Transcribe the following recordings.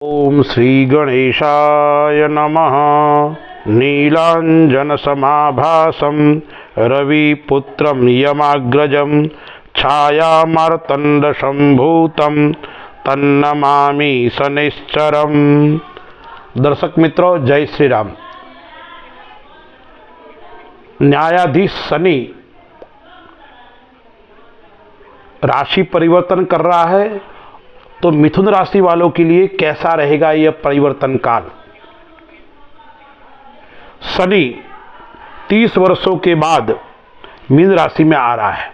ओम श्री गणेशाय नमः। नीलांजन समाभासं रविपुत्रं यमाग्रजं छायामार्तंड संभूतं तन्नमामि शनिश्चरम्। दर्शक मित्रों, जय श्री राम। न्यायाधीश शनि राशि परिवर्तन कर रहा है, तो मिथुन राशि वालों के लिए कैसा रहेगा यह परिवर्तन काल। शनि 30 वर्षों के बाद मीन राशि में आ रहा है।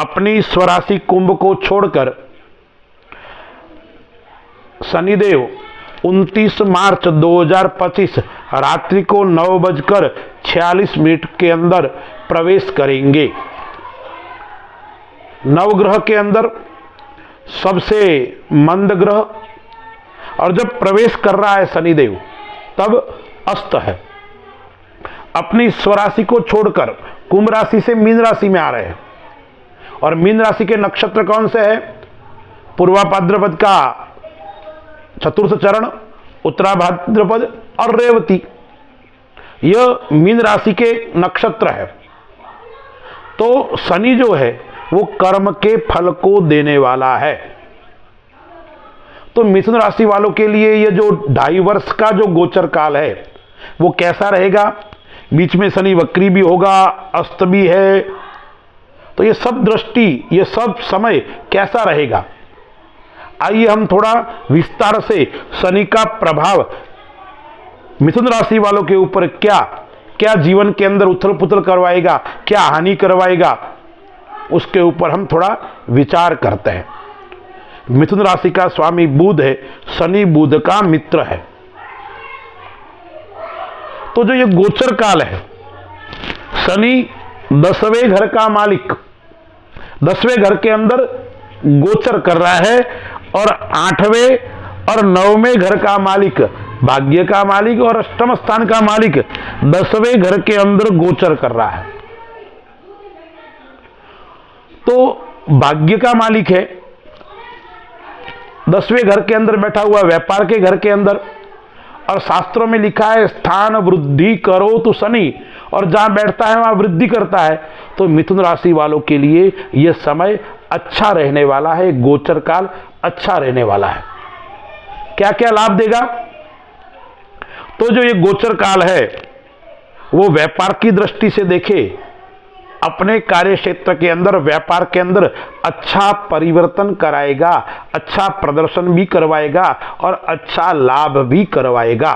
अपनी स्वराशि कुंभ को छोड़कर शनिदेव 29 मार्च 2025 रात्रि को 9:46 के अंदर प्रवेश करेंगे। नवग्रह के अंदर सबसे मंद ग्रह, और जब प्रवेश कर रहा है शनिदेव तब अस्त है। अपनी स्वराशि को छोड़कर कुंभ राशि से मीन राशि में आ रहे हैं। और मीन राशि के नक्षत्र कौन से है? पूर्वा भाद्रपद का चतुर्थ चरण, उत्तरा भाद्रपद और रेवती, यह मीन राशि के नक्षत्र है। तो शनि जो है वो कर्म के फल को देने वाला है। तो मिथुन राशि वालों के लिए ये जो 2.5 वर्ष का जो गोचर काल है वो कैसा रहेगा। बीच में शनि वक्री भी होगा, अस्त भी है, तो ये सब दृष्टि, ये सब समय कैसा रहेगा। आइए हम थोड़ा विस्तार से शनि का प्रभाव मिथुन राशि वालों के ऊपर क्या क्या जीवन के अंदर उथल पुथल करवाएगा, क्या हानि करवाएगा, उसके ऊपर हम थोड़ा विचार करते हैं। मिथुन राशि का स्वामी बुध है, शनि बुध का मित्र है। तो जो ये गोचर काल है, शनि 10वें घर का मालिक 10वें घर के अंदर गोचर कर रहा है, और 8वें और 9वें घर का मालिक, भाग्य का मालिक और अष्टम स्थान का मालिक 10वें घर के अंदर गोचर कर रहा है। तो भाग्य का मालिक है, 10वें घर के अंदर बैठा हुआ, व्यापार के घर के अंदर, और शास्त्रों में लिखा है स्थान वृद्धि करो तो शनि, और जहां बैठता है वहां वृद्धि करता है। तो मिथुन राशि वालों के लिए यह समय अच्छा रहने वाला है, गोचर काल अच्छा रहने वाला है। क्या क्या लाभ देगा? तो जो ये गोचर काल है वो व्यापार की दृष्टि से देखे, अपने कार्य क्षेत्र के अंदर, व्यापार के अंदर अच्छा परिवर्तन कराएगा, अच्छा प्रदर्शन भी करवाएगा और अच्छा लाभ भी करवाएगा।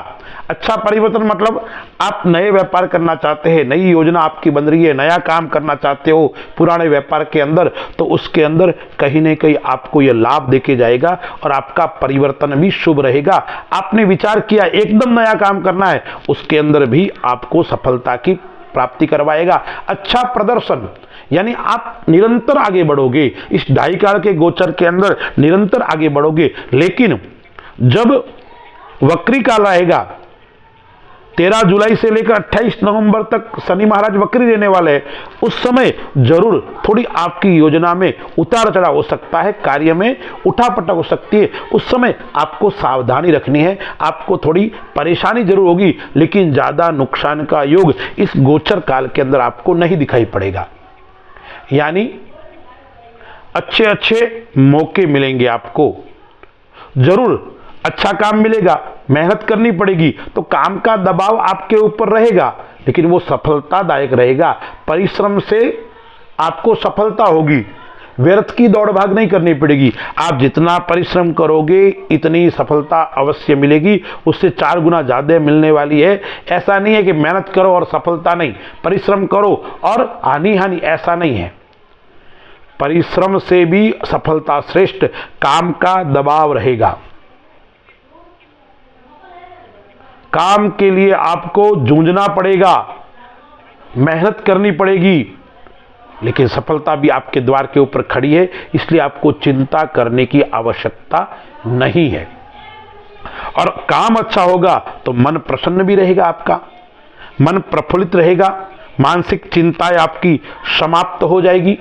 अच्छा परिवर्तन मतलब आप नए व्यापार करना चाहते हैं, नई योजना आपकी बन रही है, नया काम करना चाहते हो पुराने व्यापार के अंदर, तो उसके अंदर कहीं ना कहीं आपको यह लाभ देके जाएगा और आपका परिवर्तन भी शुभ रहेगा। आपने विचार किया एकदम नया काम करना है, उसके अंदर भी आपको सफलता की प्राप्ति करवाएगा। अच्छा प्रदर्शन यानी आप निरंतर आगे बढ़ोगे, इस 2.5 काल के गोचर के अंदर निरंतर आगे बढ़ोगे। लेकिन जब वक्री काल रहेगा, 13 जुलाई से लेकर 28 नवंबर तक शनि महाराज वक्री रहने वाले हैं, उस समय जरूर थोड़ी आपकी योजना में उतार चढ़ाव हो सकता है, कार्य में उठापटक हो सकती है। उस समय आपको सावधानी रखनी है, आपको थोड़ी परेशानी जरूर होगी, लेकिन ज्यादा नुकसान का योग इस गोचर काल के अंदर आपको नहीं दिखाई पड़ेगा। यानी अच्छे अच्छे मौके मिलेंगे आपको, जरूर अच्छा काम मिलेगा, मेहनत करनी पड़ेगी, तो काम का दबाव आपके ऊपर रहेगा, लेकिन वो सफलतादायक रहेगा। परिश्रम से आपको सफलता होगी, व्यर्थ की दौड़ भाग नहीं करनी पड़ेगी। आप जितना परिश्रम करोगे इतनी सफलता अवश्य मिलेगी, उससे 4 गुना ज्यादा मिलने वाली है। ऐसा नहीं है कि मेहनत करो और सफलता नहीं, परिश्रम करो और हानि, ऐसा नहीं है। परिश्रम से भी सफलता श्रेष्ठ, काम का दबाव रहेगा। काम के लिए आपको जूझना पड़ेगा, मेहनत करनी पड़ेगी, लेकिन सफलता भी आपके द्वार के ऊपर खड़ी है, इसलिए आपको चिंता करने की आवश्यकता नहीं है। और काम अच्छा होगा तो मन प्रसन्न भी रहेगा, आपका मन प्रफुल्लित रहेगा, मानसिक चिंताएं आपकी समाप्त हो जाएगी।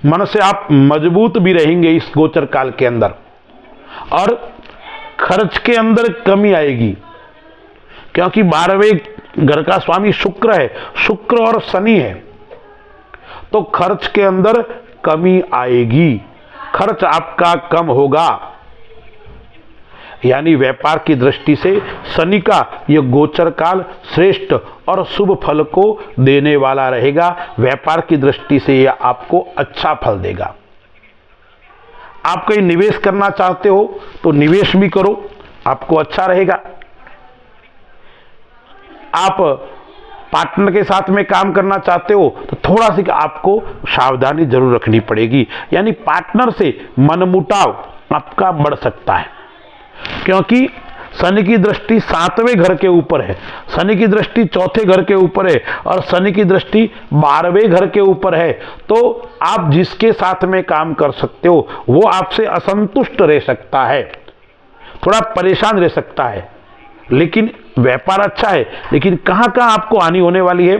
मन से आप मजबूत भी रहेंगे इस गोचर काल के अंदर, और खर्च के अंदर कमी आएगी, क्योंकि 12वें घर का स्वामी शुक्र है, शुक्र और शनि है, तो खर्च के अंदर कमी आएगी, खर्च आपका कम होगा। यानी व्यापार की दृष्टि से शनि का यह गोचर काल श्रेष्ठ और शुभ फल को देने वाला रहेगा। व्यापार की दृष्टि से यह आपको अच्छा फल देगा। आप कहीं निवेश करना चाहते हो तो निवेश भी करो, आपको अच्छा रहेगा। आप पार्टनर के साथ में काम करना चाहते हो तो थोड़ा सी आपको सावधानी जरूर रखनी पड़ेगी। यानी पार्टनर से मनमुटाव आपका बढ़ सकता है, क्योंकि शनि की दृष्टि 7वें घर के ऊपर है, शनि की दृष्टि 4थे घर के ऊपर है, और शनि की दृष्टि 12वें घर के ऊपर है। तो आप जिसके साथ में काम कर सकते हो वो आपसे असंतुष्ट रह सकता है, थोड़ा परेशान रह सकता है। लेकिन व्यापार अच्छा है, लेकिन कहां कहां आपको हानि होने वाली है?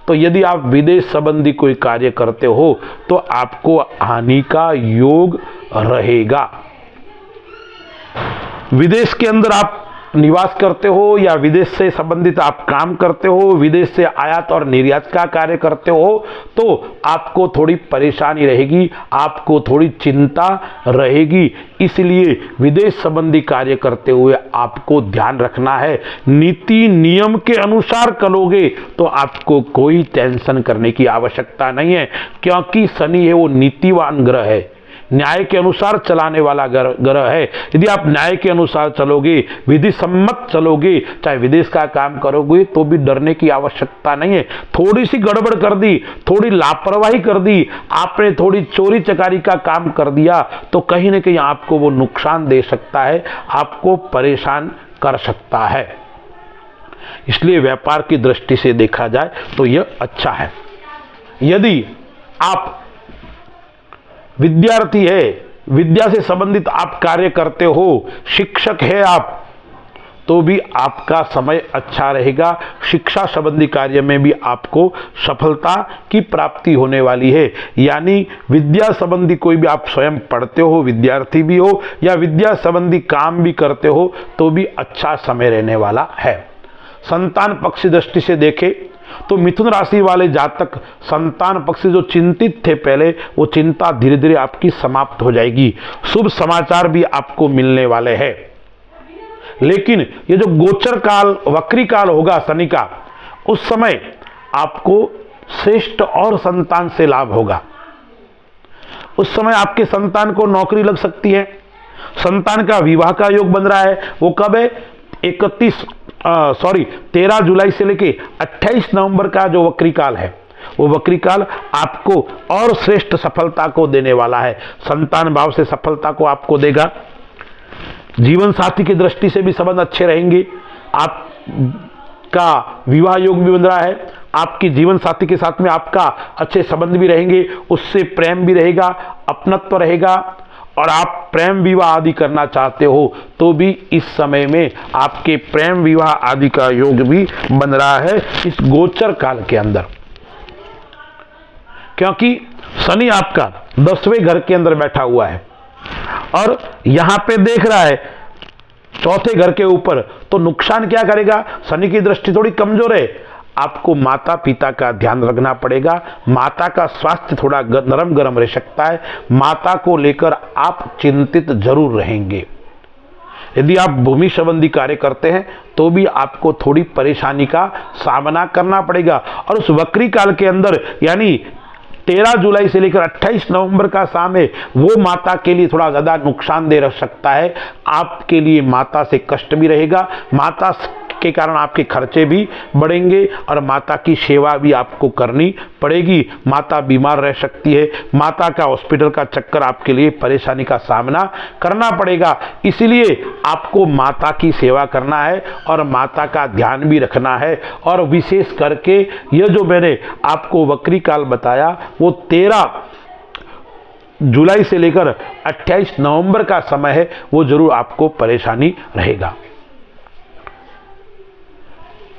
तो यदि आप विदेश संबंधी कोई कार्य करते हो तो आपको हानि का योग रहेगा। विदेश के अंदर आप निवास करते हो या विदेश से संबंधित आप काम करते हो, विदेश से आयात और निर्यात का कार्य करते हो, तो आपको थोड़ी परेशानी रहेगी, आपको थोड़ी चिंता रहेगी। इसलिए विदेश संबंधी कार्य करते हुए आपको ध्यान रखना है। नीति नियम के अनुसार करोगे तो आपको कोई टेंशन करने की आवश्यकता नहीं है, क्योंकि शनि है वो नीतिवान ग्रह है, न्याय के अनुसार चलाने वाला ग्रह है। यदि आप न्याय के अनुसार चलोगे, विधि सम्मत चलोगे, चाहे विदेश का काम करोगे, तो भी डरने की आवश्यकता नहीं है। थोड़ी सी गड़बड़ कर दी, थोड़ी लापरवाही कर दी, आपने थोड़ी चोरी चकारी का काम कर दिया, तो कहीं ना कहीं आपको वो नुकसान दे सकता है, आपको परेशान कर सकता है। इसलिए व्यापार की दृष्टि से देखा जाए तो यह अच्छा है। यदि आप विद्यार्थी है, विद्या से संबंधित आप कार्य करते हो, शिक्षक है आप, तो भी आपका समय अच्छा रहेगा। शिक्षा संबंधी कार्य में भी आपको सफलता की प्राप्ति होने वाली है। यानी विद्या संबंधी कोई भी आप स्वयं पढ़ते हो, विद्यार्थी भी हो या विद्या संबंधी काम भी करते हो, तो भी अच्छा समय रहने वाला है। संतान पक्ष की दृष्टि से देखें तो मिथुन राशि वाले जातक संतान पक्ष से जो चिंतित थे पहले, वो चिंता धीरे धीरे आपकी समाप्त हो जाएगी। शुभ समाचार भी आपको मिलने वाले हैं। लेकिन ये जो गोचर काल, वक्री काल होगा शनि का, उस समय आपको श्रेष्ठ और संतान से लाभ होगा। उस समय आपके संतान को नौकरी लग सकती है, संतान का विवाह का योग बन रहा है। वो कब है? 13 जुलाई से लेके 28 नवंबर का जो वक्री काल है, वो वक्री काल आपको और श्रेष्ठ सफलता को देने वाला है। संतान भाव से सफलता को आपको देगा। जीवन साथी की दृष्टि से भी संबंध अच्छे रहेंगे। आपका विवाह योग भी बन रहा है, आपकी जीवन साथी के साथ में आपका अच्छे संबंध भी रहेंगे, उससे प्रेम भी रहेगा, अपनत्व रहेगा। और आप प्रेम विवाह आदि करना चाहते हो तो भी इस समय में आपके प्रेम विवाह आदि का योग भी बन रहा है इस गोचर काल के अंदर, क्योंकि शनि आपका 10वें घर के अंदर बैठा हुआ है और यहां पे देख रहा है 4थे घर के ऊपर। तो नुकसान क्या करेगा? शनि की दृष्टि थोड़ी कमजोर है, आपको माता पिता का ध्यान रखना पड़ेगा। माता का स्वास्थ्य थोड़ा नरम गरम रह सकता है, माता को लेकर आप चिंतित जरूर रहेंगे। यदि आप भूमि संबंधी कार्य करते हैं तो भी आपको थोड़ी परेशानी का सामना करना पड़ेगा। और उस वक्री काल के अंदर यानी 13 जुलाई से लेकर 28 नवंबर का समय वो माता के लिए थोड़ा ज्यादा नुकसानदेह रह सकता है। आपके लिए माता से कष्ट भी रहेगा, माता के कारण आपके खर्चे भी बढ़ेंगे और माता की सेवा भी आपको करनी पड़ेगी। माता बीमार रह सकती है, माता का हॉस्पिटल का चक्कर आपके लिए परेशानी का सामना करना पड़ेगा। इसलिए आपको माता की सेवा करना है और माता का ध्यान भी रखना है। और विशेष करके यह जो मैंने आपको वक्री काल बताया वो 13 जुलाई से लेकर 28 नवंबर का समय है, वो जरूर आपको परेशानी रहेगा।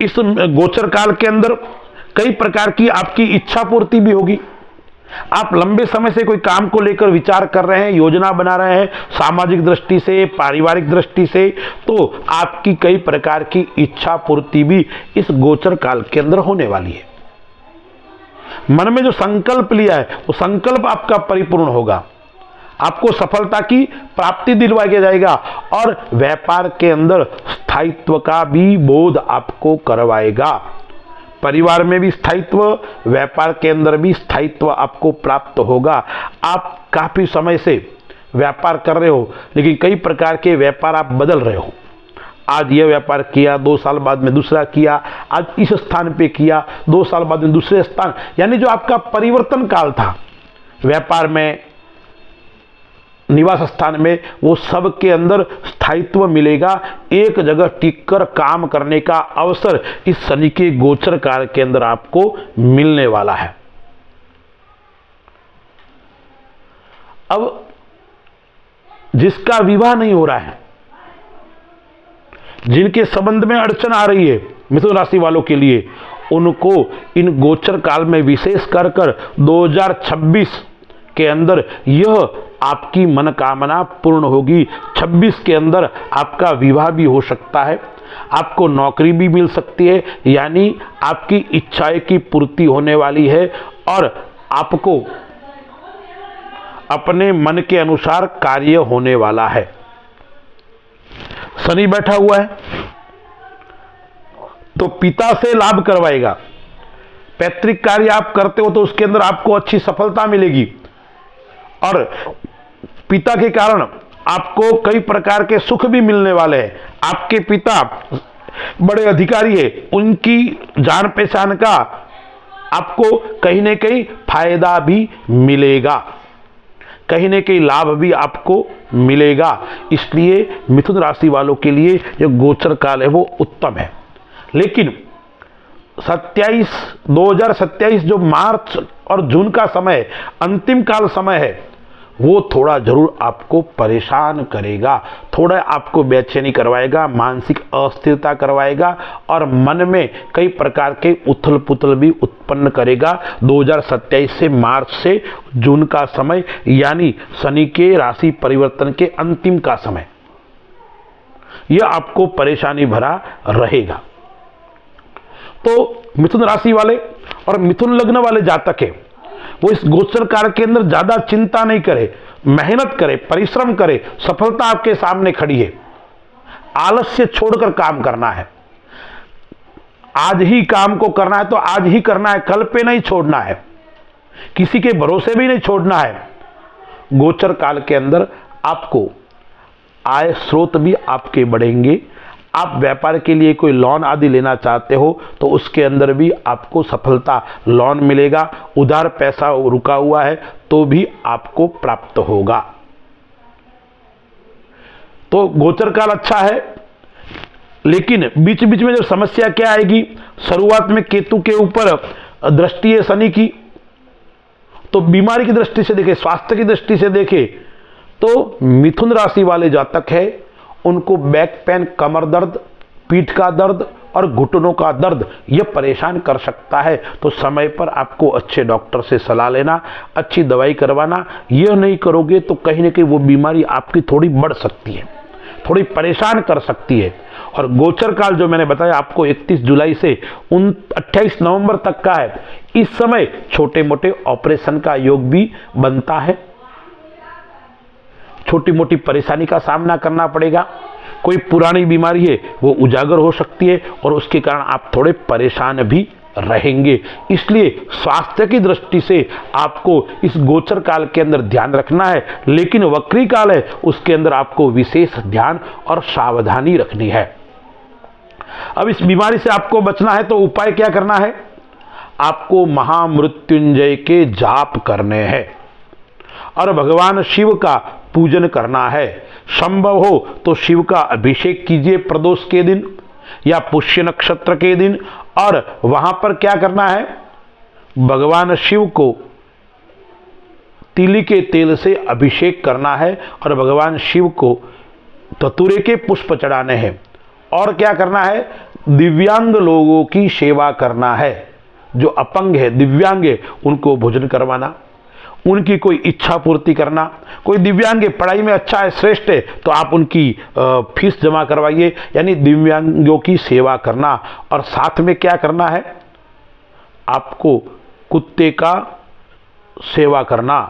इस गोचर काल के अंदर कई प्रकार की आपकी इच्छा पूर्ति भी होगी। आप लंबे समय से कोई काम को लेकर विचार कर रहे हैं, योजना बना रहे हैं, सामाजिक दृष्टि से, पारिवारिक दृष्टि से, तो आपकी कई प्रकार की इच्छा पूर्ति भी इस गोचर काल के अंदर होने वाली है। मन में जो संकल्प लिया है वो संकल्प आपका परिपूर्ण होगा, आपको सफलता की प्राप्ति दिलवाया जाएगा और व्यापार के अंदर स्थायित्व का भी बोध आपको करवाएगा। परिवार में भी स्थायित्व, व्यापार के अंदर भी स्थायित्व आपको प्राप्त होगा। आप काफी समय से व्यापार कर रहे हो, लेकिन कई प्रकार के व्यापार आप बदल रहे हो। आज यह व्यापार किया, 2 साल बाद में दूसरा किया, आज इस स्थान पे किया, 2 साल बाद में दूसरे स्थान, यानी जो आपका परिवर्तन काल था व्यापार में, निवास स्थान में, वो सब के अंदर स्थायित्व मिलेगा। एक जगह टिककर काम करने का अवसर इस शनि के गोचर काल के अंदर आपको मिलने वाला है। अब जिसका विवाह नहीं हो रहा है, जिनके संबंध में अड़चन आ रही है मिथुन राशि वालों के लिए, उनको इन गोचर काल में विशेष कर 2026 के अंदर यह आपकी मनोकामना पूर्ण होगी। 26 के अंदर आपका विवाह भी हो सकता है, आपको नौकरी भी मिल सकती है, यानी आपकी इच्छाएं की पूर्ति होने वाली है और आपको अपने मन के अनुसार कार्य होने वाला है। शनि बैठा हुआ है तो पिता से लाभ करवाएगा। पैतृक कार्य आप करते हो तो उसके अंदर आपको अच्छी सफलता मिलेगी और पिता के कारण आपको कई प्रकार के सुख भी मिलने वाले हैं। आपके पिता बड़े अधिकारी है, उनकी जान पहचान का आपको कहीं न कहीं फायदा भी मिलेगा, कहीं न कहीं लाभ भी आपको मिलेगा। इसलिए मिथुन राशि वालों के लिए जो गोचर काल है वो उत्तम है। लेकिन 2027 जो मार्च और जून का समय, अंतिम काल समय है, वो थोड़ा जरूर आपको परेशान करेगा, थोड़ा आपको बेचैनी करवाएगा, मानसिक अस्थिरता करवाएगा और मन में कई प्रकार के उथल पुथल भी उत्पन्न करेगा। 2027 से मार्च से जून का समय, यानी शनि के राशि परिवर्तन के अंतिम का समय, यह आपको परेशानी भरा रहेगा। तो मिथुन राशि वाले और मिथुन लग्न वाले जातक है, वो इस गोचर काल के अंदर ज्यादा चिंता नहीं करे, मेहनत करे, परिश्रम करे, सफलता आपके सामने खड़ी है। आलस्य छोड़कर काम करना है, आज ही काम को करना है तो आज ही करना है, कल पे नहीं छोड़ना है, किसी के भरोसे भी नहीं छोड़ना है। गोचर काल के अंदर आपको आय स्रोत भी आपके बढ़ेंगे। आप व्यापार के लिए कोई लोन आदि लेना चाहते हो तो उसके अंदर भी आपको सफलता, लोन मिलेगा। उधार पैसा रुका हुआ है तो भी आपको प्राप्त होगा। तो गोचर काल अच्छा है, लेकिन बीच बीच में जब समस्या क्या आएगी, शुरुआत में केतु के ऊपर दृष्टि है शनि की, तो बीमारी की दृष्टि से देखे, स्वास्थ्य की दृष्टि से देखे तो मिथुन राशि वाले जातक है, उनको बैक पेन, कमर दर्द, पीठ का दर्द और घुटनों का दर्द यह परेशान कर सकता है। तो समय पर आपको अच्छे डॉक्टर से सलाह लेना, अच्छी दवाई करवाना। यह नहीं करोगे तो कहीं ना कहीं वो बीमारी आपकी थोड़ी बढ़ सकती है, थोड़ी परेशान कर सकती है। और गोचर काल जो मैंने बताया आपको 31 जुलाई से 28 नवंबर तक का है। इस समय छोटे मोटे ऑपरेशन का योग भी बनता है, छोटी मोटी परेशानी का सामना करना पड़ेगा। कोई पुरानी बीमारी है वो उजागर हो सकती है और उसके कारण आप थोड़े परेशान भी रहेंगे। इसलिए स्वास्थ्य की दृष्टि से आपको इस गोचर काल के अंदर ध्यान रखना है, लेकिन वक्री काल है उसके अंदर आपको विशेष ध्यान और सावधानी रखनी है। अब इस बीमारी से आपको बचना है तो उपाय क्या करना है, आपको महामृत्युंजय के जाप करने हैं और भगवान शिव का पूजन करना है। संभव हो तो शिव का अभिषेक कीजिए प्रदोष के दिन या पुष्य नक्षत्र के दिन, और वहां पर क्या करना है, भगवान शिव को तिली के तेल से अभिषेक करना है और भगवान शिव को धतूरे के पुष्प चढ़ाने हैं। और क्या करना है, दिव्यांग लोगों की सेवा करना है, जो अपंग है, दिव्यांग है, उनको भोजन करवाना। उनकी कोई इच्छा पूर्ति करना। कोई दिव्यांग पढ़ाई में अच्छा है, श्रेष्ठ है, तो आप उनकी फीस जमा करवाइए, यानी दिव्यांगों की सेवा करना। और साथ में क्या करना है, आपको कुत्ते का सेवा करना,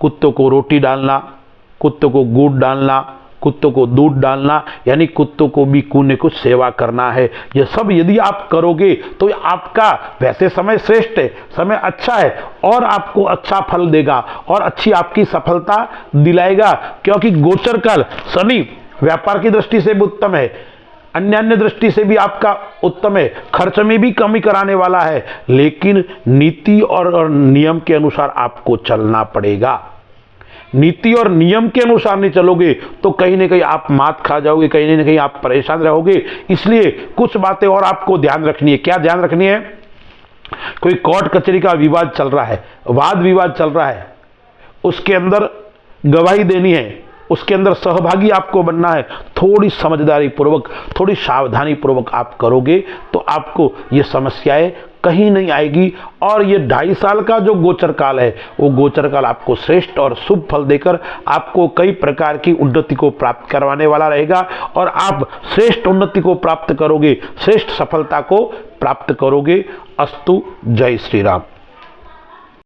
कुत्तों को रोटी डालना, कुत्तों को गुड़ डालना, कुत्तों को दूध डालना, यानी कुत्तों को भी कुछ सेवा करना है। यह सब यदि आप करोगे तो आपका वैसे समय श्रेष्ठ है, समय अच्छा है, और आपको अच्छा फल देगा और अच्छी आपकी सफलता दिलाएगा। क्योंकि गोचर काल शनि व्यापार की दृष्टि से भी उत्तम है, अन्य दृष्टि से भी आपका उत्तम है, खर्च में भी कमी कराने वाला है, लेकिन नीति और नियम के अनुसार आपको चलना पड़ेगा। नीति और नियम के अनुसार नहीं चलोगे तो कहीं ना कहीं आप मात खा जाओगे, कहीं ना कहीं आप परेशान रहोगे। इसलिए कुछ बातें और आपको ध्यान रखनी है। क्या ध्यान रखनी है? कोई कोर्ट कचहरी का विवाद चल रहा है, वाद विवाद चल रहा है, उसके अंदर गवाही देनी है, उसके अंदर सहभागी आपको बनना है, थोड़ी समझदारी पूर्वक, थोड़ी सावधानी पूर्वक आप करोगे तो आपको ये समस्याएं कहीं नहीं आएगी। और ये 2.5 साल का जो गोचर काल है, वो गोचर काल आपको श्रेष्ठ और शुभ फल देकर आपको कई प्रकार की उन्नति को प्राप्त करवाने वाला रहेगा, और आप श्रेष्ठ उन्नति को प्राप्त करोगे, श्रेष्ठ सफलता को प्राप्त करोगे। अस्तु, जय श्री राम।